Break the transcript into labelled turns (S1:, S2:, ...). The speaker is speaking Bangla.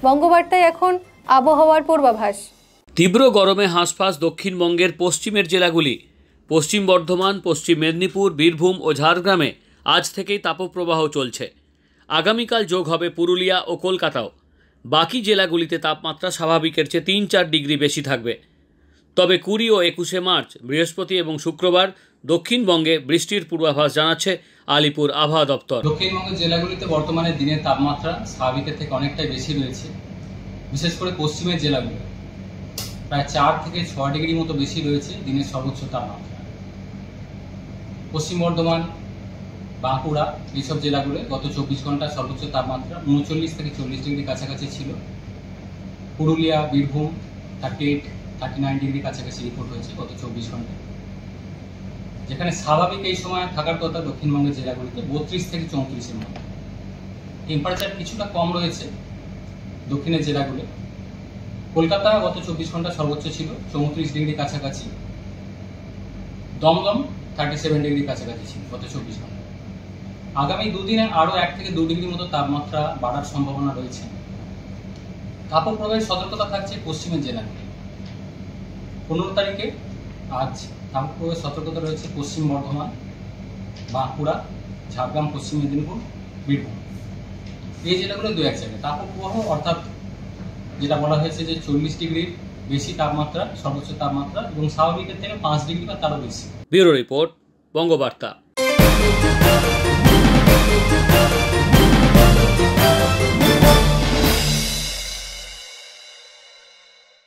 S1: বঙ্গবার্তায় এখন আবহাওয়ার পূর্বাভাস।
S2: তীব্র গরমে হাঁসফাঁস দক্ষিণবঙ্গের পশ্চিমের জেলাগুলি। পশ্চিম বর্ধমান, পশ্চিম মেদিনীপুর, বীরভূম ও ঝাড়গ্রামে আজ থেকেই তাপপ্রবাহ চলছে। আগামীকাল যোগ হবে পুরুলিয়া ও কলকাতাও। বাকি জেলাগুলিতে তাপমাত্রা স্বাভাবিকের চেয়ে 3-4 ডিগ্রি বেশি থাকবে। তবে 20 ও 21শে মার্চ বৃহস্পতি এবং শুক্রবার দক্ষিণবঙ্গে বৃষ্টির পূর্বাভাস জানাচ্ছে আলিপুর আবহাওয়া দপ্তর।
S3: দক্ষিণবঙ্গের জেলাগুলিতে বর্তমানে দিনের তাপমাত্রা স্বাভাবিকের থেকে অনেকটাই বেশি রয়েছে। বিশেষ করে পশ্চিমের জেলাগুলো প্রায় 4 থেকে 6 ডিগ্রি মতো বেশি রয়েছে দিনের সর্বোচ্চ তাপমাত্রা। পশ্চিম বর্ধমান, বাঁকুড়া এইসব জেলাগুলো গত 24 ঘন্টার সর্বোচ্চ তাপমাত্রা 39 থেকে 40 ডিগ্রি কাছাকাছি ছিল। পুরুলিয়া, বীরভূম 38-39 ডিগ্রি কাছাকাছি রিপোর্ট হয়েছে গত 24 ঘন্টায়। যেখানে স্বাভাবিক এই সময় থাকার কথা দক্ষিণবঙ্গের জেলাগুলিতে 32 থেকে 34-এর মধ্যে। টেম্পারেচার কিছুটা কম রয়েছে দক্ষিণের জেলাগুলো। কলকাতা গত 24 ঘন্টা সর্বোচ্চ ছিল 34 ডিগ্রি কাছাকাছি। দমদম 37 ডিগ্রি কাছাকাছি ছিল গত 24 ঘন্টা। আগামী দুদিনে আরও 1 থেকে 2 ডিগ্রি মতো তাপমাত্রা বাড়ার সম্ভাবনা রয়েছে। তাপপ্রবাহের সতর্কতা থাকছে পশ্চিমের জেলাগুলি। 15 তারিখে আজ তাপপ্রবাহের সতর্কতা রয়েছে পশ্চিম বর্ধমান, বাঁকুড়া, ঝাড়গ্রাম, পশ্চিম মেদিনীপুর, বীরভূম এই জেলাগুলো 2-1 জায়গায় তাপপ্রবাহ অর্থাৎ যেটা বলা হয়েছে যে 40 ডিগ্রির বেশি তাপমাত্রা, সর্বোচ্চ তাপমাত্রা এবং স্বাভাবিকের থেকে 5 ডিগ্রি বা তারও বেশি।
S2: Bureau report, Bangabarta.